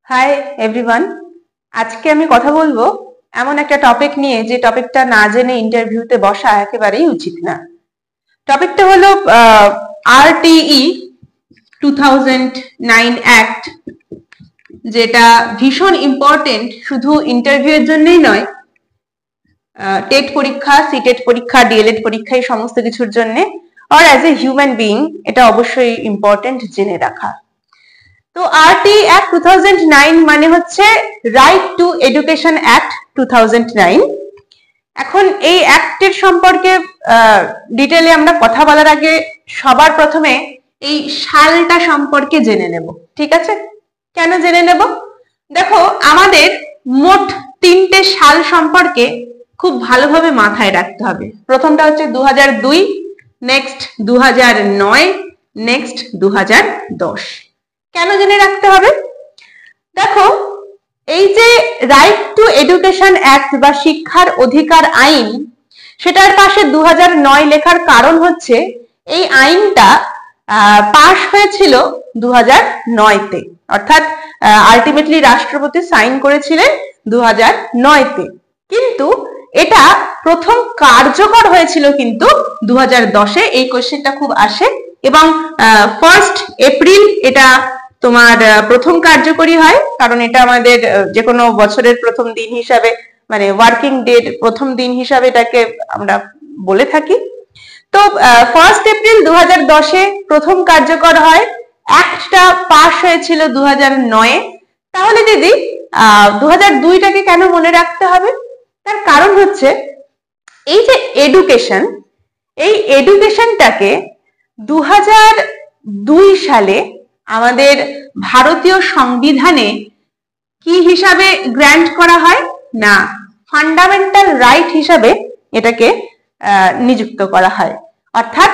Hi everyone, আজকে আমি কথা বলবো এমন একটা টপিক নিয়ে যে টপিকটা না জেনে ইন্টারভিউতে বসা একেবারেই উচিত না। টপিকটা হলো আরটিই 2009 অ্যাক্ট, যেটা ভীষণ ইম্পর্টেন্ট শুধু ইন্টারভিউয়ের জন্যই নয়, টেট পরীক্ষা, সিটেট পরীক্ষা, ডিএলএড পরীক্ষা, এই সমস্ত কিছুর জন্য আর অ্যাজ এ হিউম্যান বিইং এটা অবশ্যই ইম্পর্টেন্ট জেনে রাখা। তো আরটি অ্যাক্ট 2009 মানে হচ্ছে রাইট টু এডুকেশন অ্যাক্ট 2009। এখন এই অ্যাক্টের সম্পর্কে ডিটেইলে আমরা কথা বলার আগে সবার প্রথমে এই সালটা সম্পর্কে জেনে নেব, ঠিক আছে? কেন জেনে নেব? দেখো, আমাদের মোট 3টে সাল সম্পর্কে খুব ভালোভাবে মাথায় রাখতে হবে। প্রথমটা হচ্ছে 2002, নেক্সট 2009, নেক্সট 2010। কেন জেনে রাখতে হবে? দেখো, এই যে রাইট টু এডুকেশন অ্যাক্ট বা শিক্ষার অধিকার আইন, সেটার পাশে 2009 লেখার কারণ হচ্ছে এই আইনটা পাশ হয়েছিল 2009-তে, অর্থাৎ আলটিমেটলি রাষ্ট্রপতি সাইন করেছিলেন 2009-তে, কিন্তু এটা প্রথম কার্যকর হয়েছিল কিন্তু 2010-এ। এই কোশ্চেনটা খুব আসে এবং 1 এপ্রিল এটা তোমার প্রথম কার্যকরী হয়, কারণ এটা আমাদের যে কোনো বছরের প্রথম দিন হিসাবে, মানে ওয়ার্কিং ডে প্রথম দিন হিসাবে এটাকে আমরা বলে থাকি। তো 1 এপ্রিল 2010-এ প্রথম কার্যকর হয়, অ্যাক্টটা পাস হয়েছিল 2009-এ। তাহলে দিদি 2002টাকে কেন মনে রাখতে হবে? তার কারণ হচ্ছে এই যে এডুকেশন, এই এডুকেশনটাকে 2002 সালে আমাদের ভারতীয় সংবিধানে কি হিসাবে গ্র্যান্ট করা হয় না, ফান্ডামেন্টাল রাইট হিসাবে এটাকে নিযুক্ত করা হয়, অর্থাৎ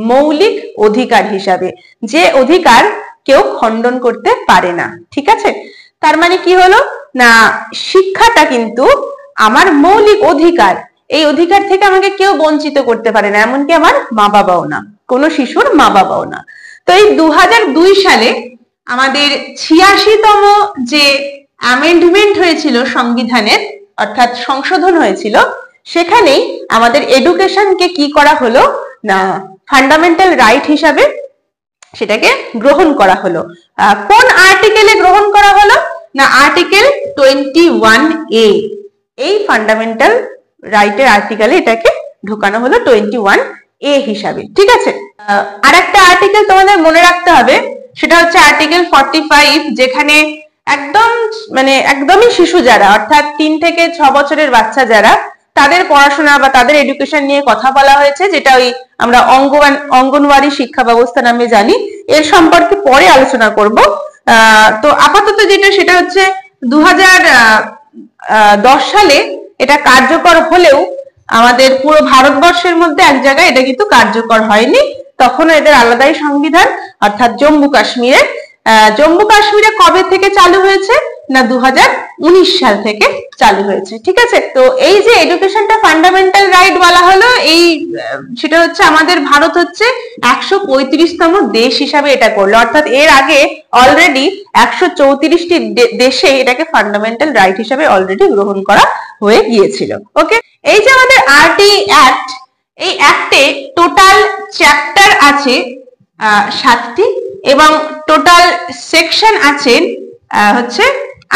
মৌলিক অধিকার হিসাবে, যে অধিকার কেউ খণ্ডন করতে পারে না। ঠিক আছে? তার মানে কি হলো না, শিক্ষাটা কিন্তু আমার মৌলিক অধিকার, এই অধিকার থেকে আমাকে কেউ বঞ্চিত করতে পারে না, এমনকি আমার মা বাবাও না, কোনো শিশুর মা বাবাও না। তো এই 2002 সালে আমাদের 86তম যে অ্যামেন্ডমেন্ট হয়েছিল সংবিধানের, অর্থাৎ সংশোধন হয়েছিল, সেখানেই আমাদের এডুকেশনকে কি করা হলো না, ফান্ডামেন্টাল রাইট হিসাবে সেটাকে গ্রহণ করা হলো। কোন আর্টিকেলে গ্রহণ করা হলো না, আর্টিকেল 21A, এই ফান্ডামেন্টাল রাইটের আর্টিকেলে এটাকে ঢোকানো হলো 21A হিসাবে। ঠিক আছে? আর একটা আর্টিকেল তোমাদের মনে রাখতে হবে, সেটা হচ্ছে আর্টিকেল 45, যেখানে একদমই শিশু যারা, অর্থাৎ 3 থেকে 6 বছরের বাচ্চা যারা, তাদের পড়াশোনা বা তাদের এডুকেশন নিয়ে কথা বলা হয়েছে, যেটা ওই আমরা অঙ্গনওয়াড়ি শিক্ষা ব্যবস্থা নামে জানি। এর সম্পর্কে পরে আলোচনা করব। তো আপাতত যেটা, সেটা হচ্ছে 2010 সালে এটা কার্যকর হলেও আমাদের পুরো ভারতবর্ষের মধ্যে এক জায়গায় এটা কিন্তু কার্যকর হয়নি, তখনও এদের আলাদাই সংবিধান, অর্থাৎ জম্মু কাশ্মীরে কবে থেকে চালু হয়েছে না, 2019 সাল থেকে চালু হয়েছে। ঠিক আছে? তো এই যে এডুকেশনটা ফান্ডামেন্টাল রাইট বলা হলো, এই সেটা হচ্ছে আমাদের ভারত হচ্ছে 135তম দেশ হিসাবে এটা করলো, অর্থাৎ এর আগে অলরেডি 134টি দেশে এটাকে ফান্ডামেন্টাল রাইট হিসাবে অলরেডি গ্রহণ করা হয়ে গিয়েছিল। ওকে, এই যে আমাদের আরটি অ্যাক্ট, এই অ্যাক্টে টোটাল চ্যাপ্টার আছে 7টি এবং টোটাল সেকশন আছে হচ্ছে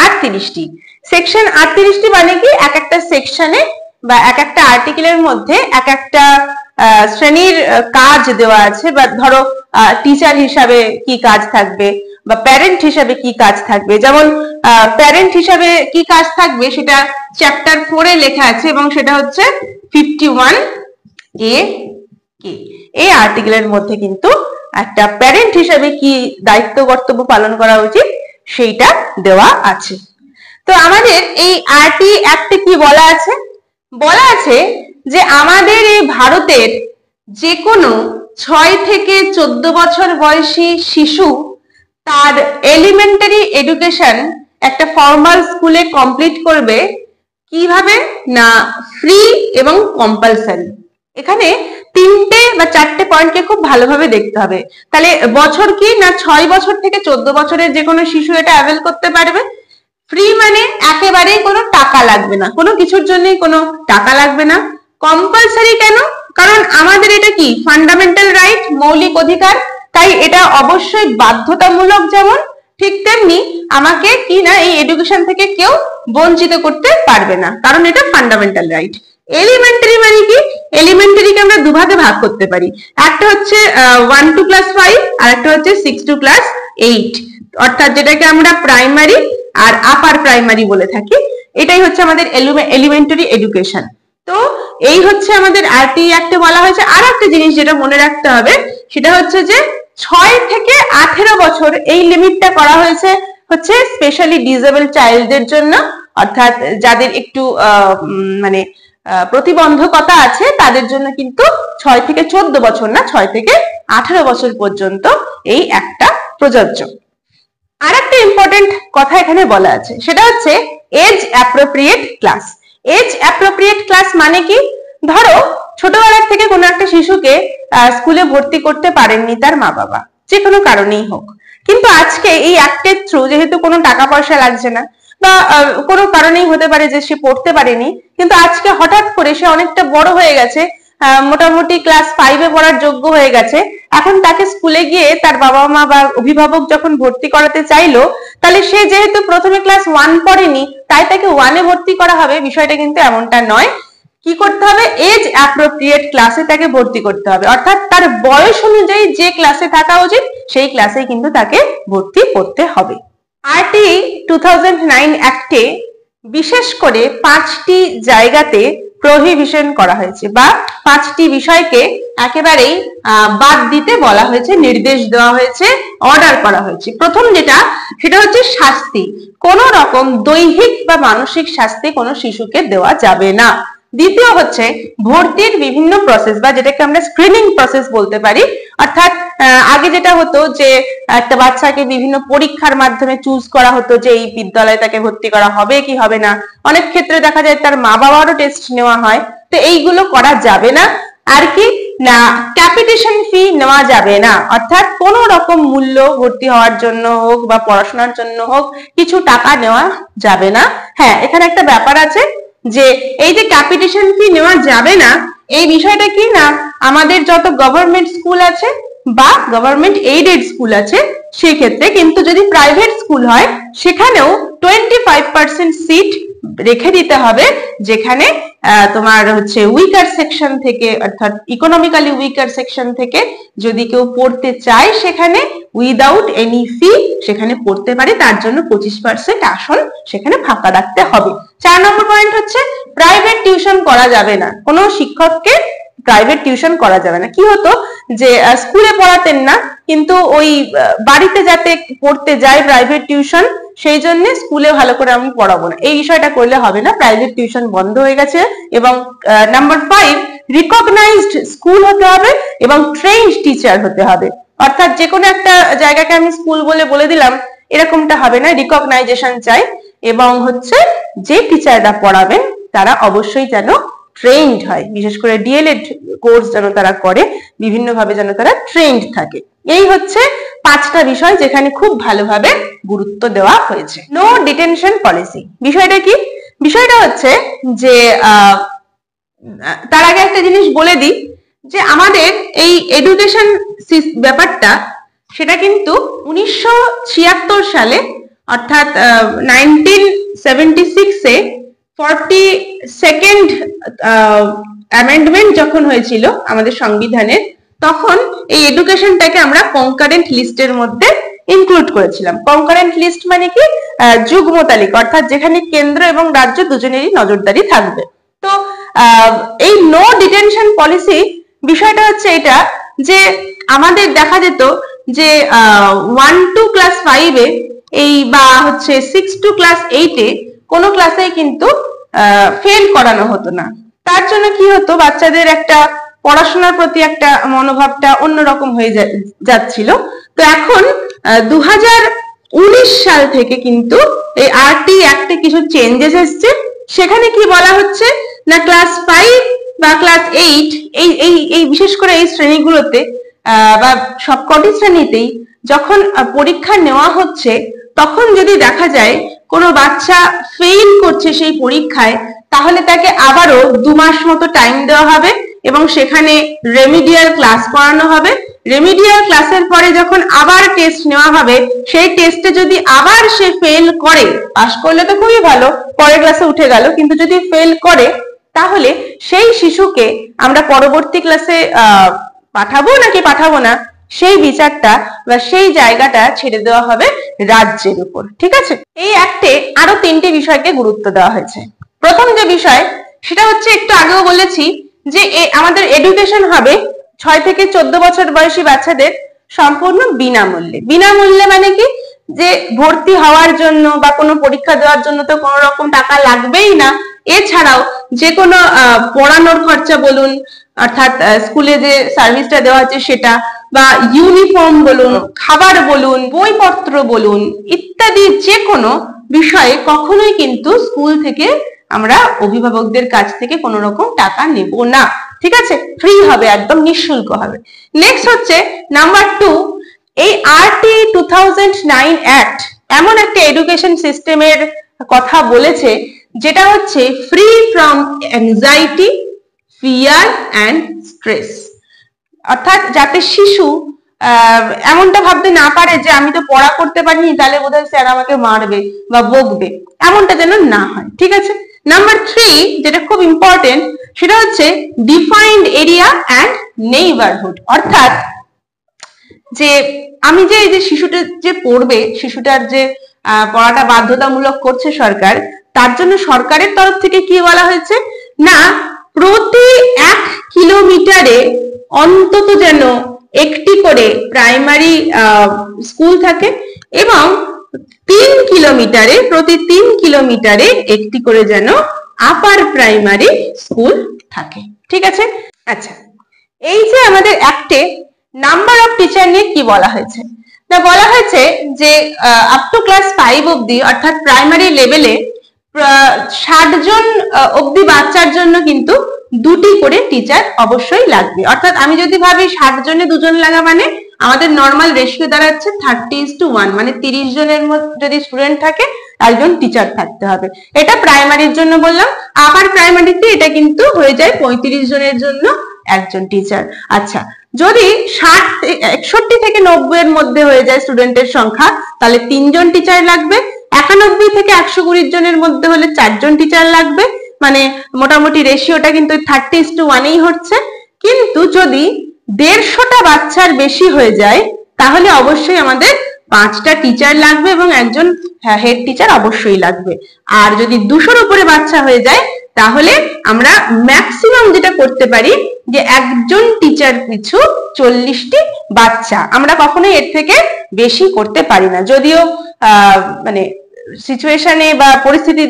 38টি। সেকশন 38টি মানে কি, এক একটা সেকশনে বা এক একটা আর্টিকেলের মধ্যে এক একটা শ্রেণীর কাজ দেওয়া আছে, বা ধরো টিচার হিসাবে কি কাজ থাকবে বা প্যারেন্ট হিসাবে কি কাজ থাকবে। যেমন প্যারেন্ট হিসাবে কি কাজ থাকবে সেটা চ্যাপ্টার 4-এ লেখা আছে, এবং সেটা হচ্ছে 51A কে। এই আর্টিকেলের মধ্যে কিন্তু একটা প্যারেন্ট হিসাবে কি দায়িত্ব কর্তব্য পালন করা উচিত সেইটা দেওয়া আছে। তো আমাদের এই আরটি অ্যাক্টে কি বলা আছে? বলা আছে যে আমাদের এই ভারতের যে কোনো 6 থেকে 14 বছর বয়সী শিশু তার এলিমেন্টারি এডুকেশন একটা ফর্মাল স্কুলে কমপ্লিট করবে কিভাবে না, ফ্রি এবং কম্পালসারি। এখানে 3টে বা 4টে পয়েন্টকে খুব ভালোভাবে দেখতে হবে। তাহলে বছর কি না, 6 বছর থেকে 14 বছরের যে কোনো শিশু এটা অ্যাভেল করতে পারবে, ফ্রি মানে একেবারেই কোনো টাকা লাগবে না, কোনো কিছুর জন্যই কোনো টাকা লাগবে না। কম্পালসারি কেন? কারণ আমাদের এটা কি ফান্ডামেন্টাল রাইট, মৌলিক অধিকার, তাই এটা অবশ্যই বাধ্যতামূলক। যেমন ঠিক তেমনি আমাকে কি না এই এডুকেশন থেকে কেউ বঞ্চিত করতে পারবে না, কারণ এটা ফান্ডামেন্টাল রাইট। এলিমেন্টারি মানে কি? এলিমেন্টারিকে আমরা দুভাগে ভাগ করতে পারি, একটা হচ্ছে 1 to class 5 আর একটা হচ্ছে 6 to class 8, অর্থাৎ যেটাকে আমরা প্রাইমারি আর আপার প্রাইমারি বলে থাকি। এটাই হচ্ছে আমাদের এলিমেন্টারি এডুকেশন। তো এই হচ্ছে আমাদের আরটি অ্যাক্টে বলা হয়েছে। আর একটা জিনিস যেটা মনে রাখতে হবে সেটা হচ্ছে যে 6 থেকে 18 বছর এই লিমিটটা করা হয়েছে হচ্ছে স্পেশালি ডিসেবল চাইল্ডদের জন্য, অর্থাৎ যাদের একটু মানে প্রতিবন্ধকতা আছে তাদের জন্য কিন্তু 6 থেকে 14 বছর না, 6 থেকে 18 বছর পর্যন্ত এই একটা প্রযোজ্য। আর একটা ইম্পর্টেন্ট কথা এখানে বলা আছে, সেটা হচ্ছে age appropriate class. Age appropriate class মানে কি? ধরো ছোটবেলার থেকে কোনো একটা শিশুকে স্কুলে ভর্তি করতে পারেননি তার মা বাবা, যে কোনো কারণেই হোক, কিন্তু আজকে এই অ্যাক্টের থ্রু যেহেতু কোনো টাকা পয়সা লাগছে না বা কোনো কারণেই হতে পারে যে সে পড়তে পারেনি, কিন্তু আজকে হঠাৎ করে সে অনেকটা বড় হয়ে গেছে, মোটামুটি ক্লাস 5-এ পড়ার যোগ্য হয়ে গেছে, এখন তাকে স্কুলে গিয়ে তার বাবা মা বা অভিভাবক যখন ভর্তি করাতে চাইলো, তাহলে সে যেহেতু প্রথমে ক্লাস 1 পড়েনি তাই তাকে 1-এ ভর্তি করা হবে, বিষয়টা কিন্তু এমনটা নয়। কি করতে হবে? এজ অ্যাপ্রোপ্রিয়েট ক্লাসে তাকে ভর্তি করতে হবে, অর্থাৎ তার বয়স অনুযায়ী যে ক্লাসে থাকা উচিত সেই ক্লাসে কিন্তু তাকে ভর্তি করতে হবে। আরটি 2009 অ্যাক্টে বিশেষ করে 5টি জায়গাতে প্রহিবিশন করা হয়েছে বা 5টি বিষয়কে একেবারেই বাদ দিতে বলা হয়েছে, নির্দেশ দেওয়া হয়েছে, অর্ডার করা হয়েছে। প্রথম যেটা সেটা হচ্ছে শাস্তি। কোন রকম দৈহিক বা মানসিক শাস্তি কোনো শিশুকে দেওয়া যাবে না। দ্বিতীয় হচ্ছে ভর্তির বিভিন্ন প্রসেস বা যেটাকে আমরা স্ক্রিনিং প্রসেস বলতে পারি, অর্থাৎ আগে যেটা হতো যে একটা বাচ্চাকে বিভিন্ন পরীক্ষার মাধ্যমে চুজ করা হতো যে এই বিদ্যালয়ে তাকে ভর্তি করা হবে কি হবে না, অনেক ক্ষেত্রে দেখা যায় তার মা বাবারও টেস্ট নেওয়া হয়, তো এইগুলো করা যাবে না। আর কি না, ক্যাপিটেশন ফি নেওয়া যাবে না, অর্থাৎ কোনো রকম মূল্য ভর্তি হওয়ার জন্য হোক বা পড়াশোনার জন্য হোক কিছু টাকা নেওয়া যাবে না। হ্যাঁ, এখানে একটা ব্যাপার আছে যে এই যে ক্যাপিটেশন ফি নেওয়া যাবে না, এই বিষয়টা কি না আমাদের যত গভর্নমেন্ট স্কুল আছে বা গভর্নমেন্ট এইডেড স্কুল আছে সেই ক্ষেত্রে, কিন্তু যদি প্রাইভেট স্কুল হয় সেখানেও 25% সিট রেখে দিতে হবে, যেখানে তোমার হচ্ছে উইকার সেকশন থেকে, অর্থাৎ ইকোনমিক্যালি উইকার সেকশন থেকে যদি কেউ পড়তে চায় সেখানে উইদাউট এনি ফি সেখানে পড়তে পারে, তার জন্য 25% আসন সেখানে ফাঁকা রাখতে হবে। 4 নম্বর পয়েন্ট হচ্ছে প্রাইভেট টিউশন করা যাবে না, কোনো শিক্ষককে প্রাইভেট টিউশন করা যাবে না। কি হতো যে স্কুলে পড়াতেন না কিন্তু ওই বাড়িতে যাতে পড়তে যায় প্রাইভেট টিউশন, সেই জন্য স্কুলে ভালো করে আমি পড়াবো না, এই বিষয়টা করলে হবে না, প্রাইভেট টিউশন বন্ধ হয়ে গেছে। এবং নাম্বার 5 রিকগনাইজড স্কুল হতে হবে এবং ট্রেইনড টিচার হতে হবে, অর্থাৎ যে কোনো একটা জায়গাকে আমি স্কুল বলে দিলাম এরকমটা হবে না, রিকগনাইজেশন চাই। এবং হচ্ছে যে টিচাররা পড়াবেন তারা অবশ্যই যেন ট্রেন্ড হয়, বিশেষ করে ডিএলএড কোর্স যেন তারা করে, বিভিন্ন ভাবে যেন তারা ট্রেন্ড থাকে। এই হচ্ছে 5টা বিষয় যেখানে খুব ভালোভাবে গুরুত্ব দেওয়া হয়েছে। নো ডিটেনশন পলিসি বিষয়টা কি? বিষয়টা হচ্ছে যে তার আগে একটা জিনিস বলে দিই যে আমাদের এই এডুকেশন ব্যাপারটা সেটা কিন্তু 1976 সালে অর্থাৎ 1976-এ 42nd অ্যামেন্ডমেন্ট যখন হয়েছিল আমাদের সংবিধানের, তখন এই এডুকেশনটাকে আমরা কনকারেন্ট লিস্টের মধ্যে ইনক্লুড করেছিলাম। কনকারেন্ট লিস্ট মানে কি? যুগ্ম তালিকা, অর্থাৎ যেখানে কেন্দ্র এবং রাজ্য দুজনেরই নজরদারি থাকবে। তো এই নো ডিটেনশন পলিসি বিষয়টা হচ্ছে এটা যে আমাদের দেখা যেত যে 1 to class 5-এ এই বা হচ্ছে 6 to class 8-এ কোনো ক্লাসেই কিন্তু ফেল করানো হতো না। তার জন্য কি হতো, বাচ্চাদের একটা পড়াশোনার প্রতি একটা মনোভাবটা অন্যরকম হয়ে যাচ্ছিল। তো এখন 2019 সাল থেকে কিন্তু এই আরটি অ্যাক্টে কিছু চেঞ্জেস এসেছে। সেখানে কি বলা হচ্ছে না, ক্লাস 5 বা ক্লাস 8 এই বিশেষ করে এই শ্রেণীগুলোতে বা সবকটি শ্রেণীতেই যখন পরীক্ষা নেওয়া হচ্ছে তখন যদি দেখা যায় কোনো বাচ্চা ফেল করছে সেই পরীক্ষায়, তাহলে তাকে আবারও 2 মাস মতো টাইম দেওয়া হবে এবং সেখানে রেমিডিয়াল ক্লাস করানো হবে। রেমিডিয়াল ক্লাসের পরে যখন আবার টেস্ট নেওয়া হবে, সেই টেস্টে যদি আবার সে ফেল করে, পাস করলে তো খুবই ভালো, পরের ক্লাসে উঠে গেল, কিন্তু যদি ফেল করে তাহলে সেই শিশুকে আমরা পরবর্তী ক্লাসে পাঠাবো নাকি পাঠাবো না, সেই বিচারটা বা সেই জায়গাটা ছেড়ে দেওয়া হবে রাজ্যের উপর। ঠিক আছে, এই অ্যাক্টে আরো 3টি বিষয়কে গুরুত্ব দেওয়া হয়েছে। প্রথম যে বিষয় সেটা হচ্ছে, একটু আগেও বলেছি যে আমাদের এডুকেশন হবে 6 থেকে 14 বছর বয়সী বাচ্চাদের সম্পূর্ণ বিনামূল্যে। বিনামূল্যে মানে কি, যে ভর্তি হওয়ার জন্য বা কোনো পরীক্ষা দেওয়ার জন্য তো কোনো রকম টাকা লাগবেই না, এছাড়াও যে কোনো পড়ানোর খরচা বলুন, অর্থাৎ স্কুলে যে সার্ভিসটা দেওয়া হচ্ছে সেটা, বা ইউনিফর্ম বলুন, খাবার বলুন, বইপত্র বলুন, ইত্যাদি যে কোনো বিষয়ে কখনোই কিন্তু স্কুল থেকে আমরা অভিভাবকদের কাছ থেকে কোনো রকম টাকা নেব না। ঠিক আছে, ফ্রি হবে, একদম নিঃশুল্ক হবে। নেক্সট হচ্ছে নাম্বার 2, এই RT 2009 অ্যাক্ট এমন একটা এডুকেশন সিস্টেমের কথা বলেছে যেটা হচ্ছে free from anxiety, fear and stress. অর্থাৎ যাতে শিশু এমনটা ভাবতে না পারে যে আমি তো পড়া করতে পারিনি, তাহলে বোধহয় স্যার আমাকে মারবে বা বকবে, এমনটা যেন না হয়। ঠিক আছে, নাম্বার 3 যেটা খুব ইম্পর্টেন্ট, সেটা হচ্ছে ডিফাইন্ড এরিয়া অ্যান্ড নেইবারহুড। অর্থাৎ যে আমি যে এই যে শিশুটা যে পড়বে, শিশুটার যে পড়াটা বাধ্যতামূলক করছে সরকার, তার জন্য সরকারের তরফ থেকে কি বলা হয়েছে না, প্রতি 1 কিলোমিটারে অন্তত যেন একটি করে প্রাইমারি স্কুল থাকে এবং 3 কিলোমিটারে, প্রতি 3 কিলোমিটারে একটি করে যেন আপার প্রাইমারি স্কুল থাকে। ঠিক আছে, আচ্ছা, এই যে আমাদের অ্যাক্টে নাম্বার অফ টিচার নিয়ে কি বলা হয়েছে, না বলা হয়েছে যে আপ টু ক্লাস 5 অবধি, অর্থাৎ প্রাইমারি লেভেলে 60 জন অবধি বাচ্চার জন্য কিন্তু 2টি করে টিচার অবশ্যই লাগবে। অর্থাৎ আমি যদি ভাবি 60 জনে 2 জন লাগা, মানে আমাদের নর্মাল রেশিও দাঁড়াচ্ছে 30:1, মানে 30 জনের মধ্যে যদি স্টুডেন্ট থাকে একজন টিচার থাকতে হবে। এটা প্রাইমারির জন্য বললাম। আপার প্রাইমারিতে এটা কিন্তু হয়ে যায় 35 জনের জন্য একজন টিচার। আচ্ছা, যদি 61 থেকে 90 এর মধ্যে হয়ে যায় স্টুডেন্টের সংখ্যা, তাহলে 3 জন টিচার লাগবে। 91 থেকে 120 জনের মধ্যে হলে 4 জন টিচার লাগবে, মানে মোটামুটি রেশিওটা কিন্তু 30:1 হচ্ছে। কিন্তু যদি 150টা বাচ্চার বেশি হয়ে যায় তাহলে অবশ্যই আমাদের 5টা টিচার লাগবে এবং একজন হেড টিচার অবশ্যই লাগবে। আর যদি 200-র উপরে বাচ্চা হয়ে যায় তাহলে আমরা ম্যাক্সিমাম যেটা করতে পারি যে একজন টিচার পিছু 40টি বাচ্চা, আমরা কখনোই এর থেকে বেশি করতে পারি না। যদিও মানে সিচুয়েশনে বা পরিস্থিতি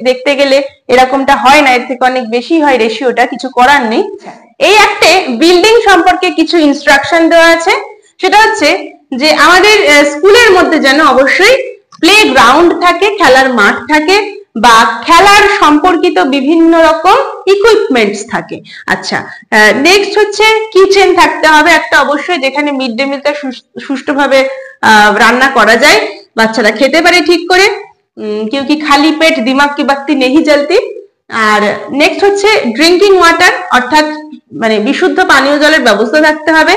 দেখতে গেলে এরকমটা হয় না, এর থেকে অনেক বেশি হয় রেশিওটা, কিছু করার নেই। এই একটা বিল্ডিং সম্পর্কে কিছু ইনস্ট্রাকশন দেওয়া আছে, সেটা হচ্ছে যে আমাদের স্কুলের মধ্যে যেন অবশ্যই প্লে গ্রাউন্ড থাকে, খেলার মাঠ থাকে বা খেলার সম্পর্কিত বিভিন্ন রকম ইকুইপমেন্টস থাকে। আচ্ছা, নেক্সট হচ্ছে কিচেন থাকতে হবে একটা অবশ্যই, যেখানে মিড ডে মিলটা সুষ্ঠুভাবে রান্না করা যায়, বাচ্চারা খেতে পারে ঠিক করে, क्योंकि खाली पेट दिमाग की बत्ती नहीं जलती। আর নেক্সট হচ্ছে ড্রিঙ্কিং ওয়াটার, অর্থাৎ মানে বিশুদ্ধ পানীয় জলের ব্যবস্থা থাকতে হবে,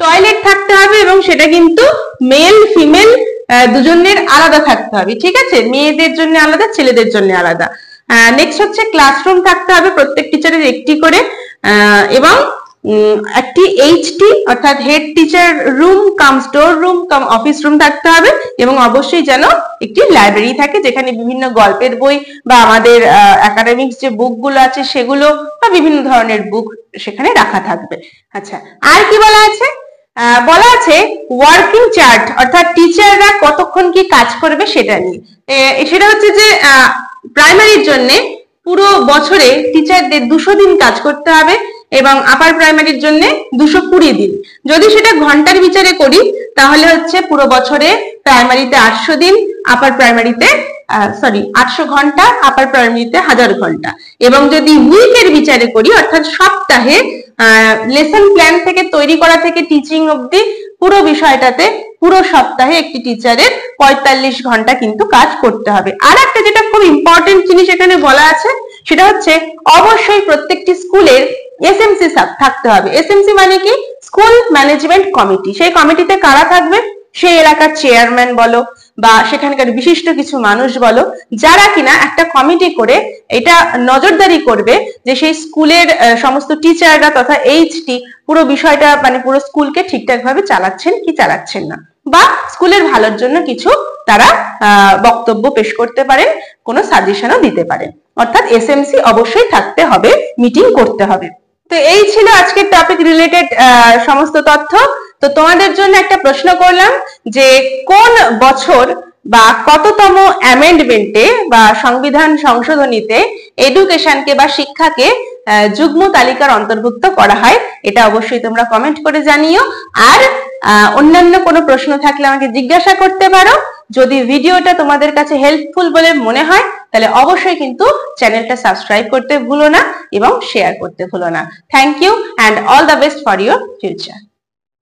টয়লেট থাকতে হবে এবং সেটা কিন্তু মেল ফিমেল দুজনের আলাদা থাকতে হবে। ঠিক আছে, মেয়েদের জন্য আলাদা, ছেলেদের জন্য আলাদা। নেক্সট হচ্ছে ক্লাসরুম থাকতে হবে, প্রত্যেক টিচারের একটি করে, এবং একটি এইচটি অর্থাৎ হেড টিচার রুম কাম স্টোর রুম কাম অফিস রুম থাকতে হবে এবং অবশ্যই যেন একটি লাইব্রেরি থাকে যেখানে বিভিন্ন গল্পের বই বা আমাদের একাডেমিক্স যে বুকগুলো আছে সেগুলো বা বিভিন্ন ধরনের বুক সেখানে রাখা থাকবে। আচ্ছা, আর কি বলা আছে? বলা আছে ওয়ার্কিং চার্ট, অর্থাৎ টিচাররা কতক্ষণ কি কাজ করবে সেটা নিয়ে। সেটা হচ্ছে যে প্রাইমারির জন্য পুরো বছরে টিচারদের 200 দিন কাজ করতে হবে এবং আপার প্রাইমারির জন্য 220 দিন। যদি সেটা ঘন্টার বিচারে করি তাহলে হচ্ছে পুরো বছরে প্রাইমারিতে 800 দিন, আপার প্রাইমারিতে 800 ঘন্টা, আপার প্রাইমারিতে 1000 ঘন্টা। এবং যদি উইকের বিচারে করি অর্থাৎ সপ্তাহে লেসন প্ল্যান থেকে তৈরি করা থেকে টিচিং অবধি পুরো বিষয়টাতে পুরো সপ্তাহে একটি টিচারের 45 ঘন্টা কিন্তু কাজ করতে হবে। আর একটা যেটা খুব ইম্পর্টেন্ট জিনিস এখানে বলা আছে সেটা হচ্ছে অবশ্যই প্রত্যেকটি স্কুলের এসএমসি থাকতে হবে। এসএমসি মানে কি? School management committee. সেই কমিটিতে কারা থাকবে? সেই এলাকার চেয়ারম্যান বলো বা সেখানকার বিশিষ্ট কিছু মানুষ বলো, যারা কিনা একটা কমিটি করে এটা নজরদারি করবে যে সেই স্কুলের সমস্ত টিচাররা তথা এইচটি পুরো বিষয়টা মানে পুরো স্কুলকে ঠিকঠাক ভাবে চালাচ্ছেন কি চালাচ্ছেন না, বা স্কুলের ভালোর জন্য কিছু তারা বক্তব্য পেশ করতে পারেন, কোনো সাজেশনও দিতে পারেন। অর্থাৎ এসএমসি অবশ্যই থাকতে হবে, মিটিং করতে হবে। তো এই ছিল আজকের টপিক রিলেটেড সমস্ত তথ্য। তো তোমাদের জন্য একটা প্রশ্ন করলাম যে কোন বছর বা কততম অ্যামেন্ডমেন্টে বা সংবিধান সংশোধনীতে এডুকেশনকে বা শিক্ষাকে যুগ্ম তালিকার অন্তর্ভুক্ত করা হয়? এটা অবশ্যই তোমরা কমেন্ট করে জানিও। আর অন্যান্য কোনো প্রশ্ন থাকলে আমাকে জিজ্ঞাসা করতে পারো। যদি ভিডিওটা তোমাদের কাছে হেল্পফুল বলে মনে হয় তাহলে অবশ্যই কিন্তু চ্যানেলটা সাবস্ক্রাইব করতে ভুলো না এবং শেয়ার করতে ভুলো না। Thank you and all the best for your future.